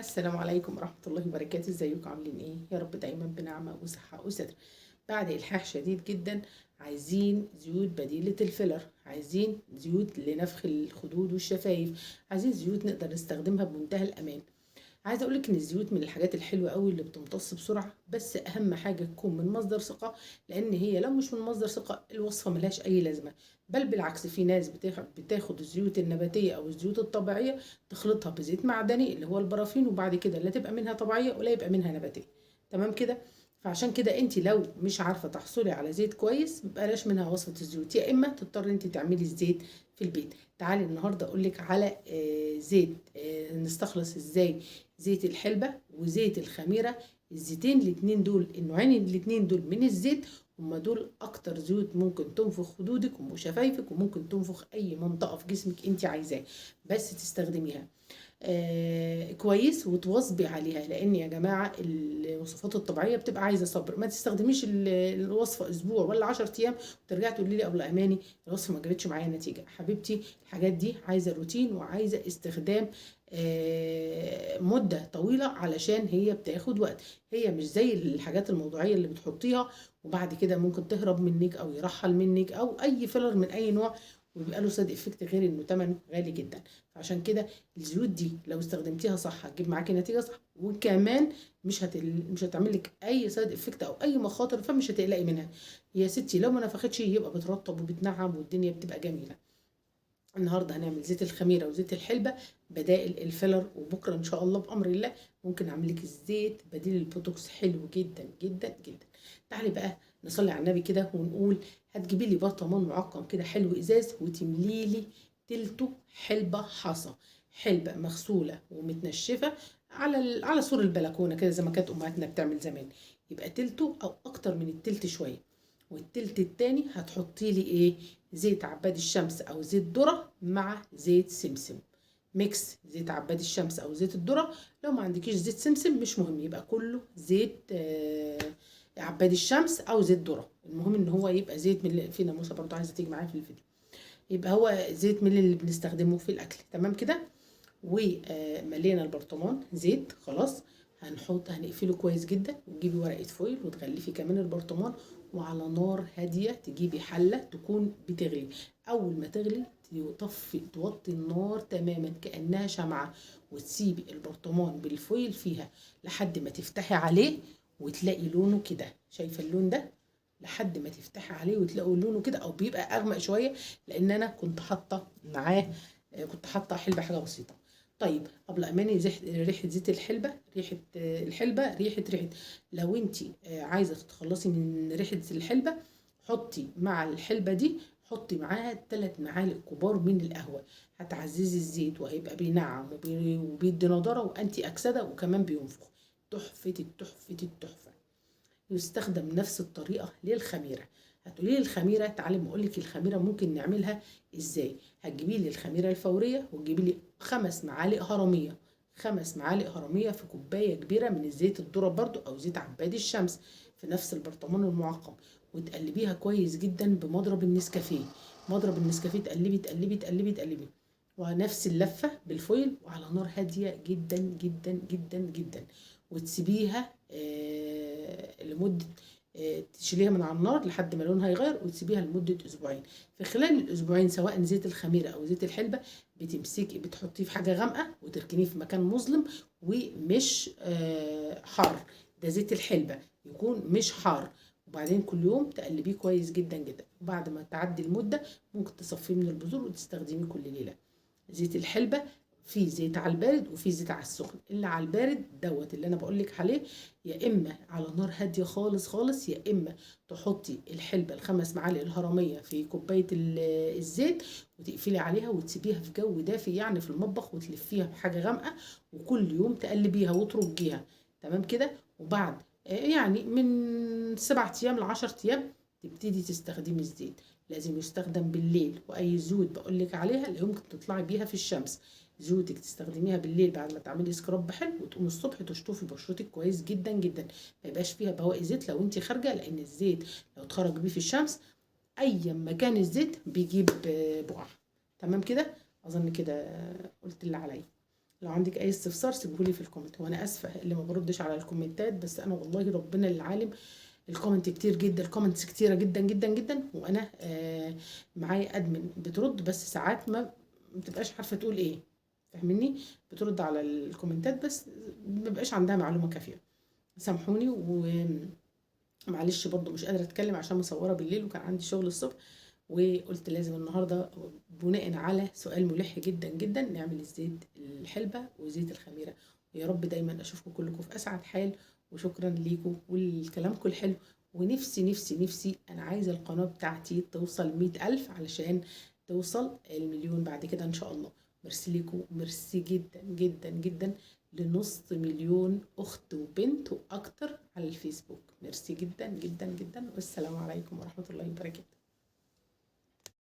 السلام عليكم ورحمة الله وبركاته. ازيكم عاملين ايه؟ يا رب دايما بنعمة وصحة وستر. بعد إلحاح شديد جدا عايزين زيوت بديلة الفيلر، عايزين زيوت لنفخ الخدود والشفايف، عايزين زيوت نقدر نستخدمها بمنتهى الأمان. عايزه اقولك ان الزيوت من الحاجات الحلوه قوي اللي بتمتص بسرعه، بس اهم حاجه تكون من مصدر ثقه، لان هي لو مش من مصدر ثقه الوصفه ملهاش اي لازمه. بل بالعكس، في ناس بتاخد الزيوت النباتيه او الزيوت الطبيعيه تخلطها بزيت معدني اللي هو البرافين، وبعد كده لا تبقى منها طبيعيه ولا يبقى منها نباتيه. تمام كده. فعشان كده انت لو مش عارفه تحصلي على زيت كويس بلاش منها وصفه الزيوت، يا اما تضطري انت تعملي الزيت في البيت. تعالي النهارده اقول لك على زيت نستخلص ازاي زيت الحلبة وزيت الخميرة. الزيتين الاتنين دول، النوعين الاتنين دول من الزيت، هما دول اكتر زيوت ممكن تنفخ خدودك وشفايفك، وممكن تنفخ اي منطقة في جسمك انت عايزاه، بس تستخدميها كويس وتواظبي عليها. لان يا جماعه الوصفات الطبيعيه بتبقى عايزه صبر، ما تستخدميش الوصفه اسبوع ولا 10 ايام وترجعي تقولي لي ابله اماني الوصفه ما جابتش معايا نتيجه. حبيبتي الحاجات دي عايزه روتين وعايزه استخدام مده طويله، علشان هي بتاخد وقت. هي مش زي الحاجات الموضوعيه اللي بتحطيها وبعد كده ممكن تهرب منك او يرحل منك، او اي فيلر من اي نوع وبيبقى له سايد افكت، غير انه ثمنه غالي جدا. فعشان كده الزيوت دي لو استخدمتيها صح هتجيب معاكي نتيجه صح، وكمان مش هتعمل لك اي سايد افكت او اي مخاطر، فمش هتقلقي منها. يا ستي لو ما نفختش يبقى بترطب وبتنعم والدنيا بتبقى جميله. النهارده هنعمل زيت الخميره وزيت الحلبه بدائل الفيلر، وبكره ان شاء الله بامر الله ممكن اعمل لك الزيت بديل البوتوكس، حلو جدا جدا جدا. تعالي بقى نصلي على النبي كده ونقول. هتجيبي لي برطمان معقم كده حلو ازاز وتملي لي تلته حلبه حصى، حلبه مغسوله ومتنشفه على سور البلكونه كده زي ما كانت امهاتنا بتعمل زمان. يبقى تلته او اكتر من التلت شويه. والتلت التاني هتحطي لي ايه؟ زيت عباد الشمس او زيت ذره مع زيت سمسم. ميكس زيت عباد الشمس او زيت الذره. لو ما عندكيش زيت سمسم مش مهم، يبقى كله زيت عباد الشمس او زيت ذره. المهم ان هو يبقى زيت من اللي في ناموسه برضو عايزه تيجي معايا في الفيديو. يبقى هو زيت من اللي بنستخدمه في الاكل. تمام كده. وملينا البرطمان زيت خلاص. هنقفله كويس جدا، وتجيبي ورقه فويل وتغلفي كمان البرطمان، وعلى نار هاديه تجيبي حله تكون بتغلي. اول ما تغلي توطي النار تماما كانها شمعه، وتسيبي البرطمان بالفويل فيها لحد ما تفتحي عليه وتلاقي لونه كده. شايفه اللون ده؟ لحد ما تفتحي عليه وتلاقوا لونه كده او بيبقى اغمق شويه، لان انا كنت حاطه معاه كنت حاطه حلبه حاجه بسيطه. طيب قبل اماني ريحه زيت الحلبه، ريحه الحلبه ريحه. لو انت عايزه تتخلصي من ريحه الحلبه، حطي مع الحلبه دي، حطي معاها 3 معالق كبار من القهوه. هتعززي الزيت وهيبقى بينعم وبيدي نضاره وانتي اكسده وكمان بينفخ. تحفه التحفه التحفه. يستخدم نفس الطريقة للخميرة. هتقولي لي الخميرة، تعالي بقول لك الخميرة ممكن نعملها ازاي. هتجيبي لي الخميرة الفورية وتجيبي لي 5 معالق هرمية، 5 معالق هرمية في كوباية كبيرة من الزيت الذرة برضو او زيت عباد الشمس في نفس البرطمان المعقم، وتقلبيها كويس جدا بمضرب النسكافيه. مضرب النسكافيه تقلبي تقلبي تقلبي تقلبي، ونفس اللفة بالفويل وعلى نار هادية جدا جدا جدا جدا. وتسيبيها لمدة تشيليها من على النار لحد ما لونها يغير، وتسيبيها لمدة أسبوعين. في خلال الأسبوعين سواء زيت الخميرة أو زيت الحلبة بتمسكي بتحطيه في حاجة غامقة وتركنيه في مكان مظلم ومش حار. ده زيت الحلبة يكون مش حار. وبعدين كل يوم تقلبيه كويس جدا جدا، وبعد ما تعدي المدة ممكن تصفيه من البذور وتستخدميه كل ليلة. زيت الحلبة في زيت على البارد وفي زيت على السخن. اللي على البارد دوت اللي انا بقولك عليه، يا اما على نار هاديه خالص خالص، يا اما تحطي الحلبة ال5 معالق الهرميه في كوبايه الزيت وتقفلي عليها وتسيبيها في جو دافي يعني في المطبخ، وتلفيها بحاجه غامقه وكل يوم تقلبيها وترجيها. تمام كده. وبعد يعني من 7 ايام ل10 ايام تبتدي تستخدمي الزيت. لازم يستخدم بالليل، واي زيوت بقولك عليها اللي يمكن تطلعي بيها في الشمس، زيوتك تستخدميها بالليل بعد ما تعملي سكراب حلو، وتقومي الصبح تشطفي بشرتك كويس جدا جدا، ما يبقاش فيها بواقي زيت لو انت خارجه، لان الزيت لو اتخرج بيه في الشمس اي مكان الزيت بيجيب بقع. تمام كده. اظن كده قلت اللي عليا. لو عندك اي استفسار سيبهولي في الكومنت. وانا اسفه اللي ما بردش على الكومنتات، بس انا والله ربنا العالم الكومنت كتير جدا، الكومنتس كتيره جدا جدا جدا، وانا معايا ادمن بترد، بس ساعات ما بتبقاش عارفه تقول ايه، فاهمني؟ بترد على الكومنتات بس ما بقاش عندها معلومه كافيه. سامحوني، ومعلش برضو مش قادره اتكلم عشان مصوره بالليل وكان عندي شغل الصبح، وقلت لازم النهارده بناء على سؤال ملح جدا جدا نعمل الزيت الحلبة وزيت الخميرة. ويا رب دايما اشوفكم كلكم في اسعد حال، وشكرا ليكم والكلامكم الحلو. ونفسي نفسي نفسي انا عايزة القناة بتاعتي توصل 100,000 علشان توصل المليون بعد كده ان شاء الله. ميرسي ليكم، ميرسي جدا جدا جدا لنص مليون اخت وبنت واكتر على الفيسبوك. ميرسي جدا جدا جدا، والسلام عليكم ورحمة الله وبركاته.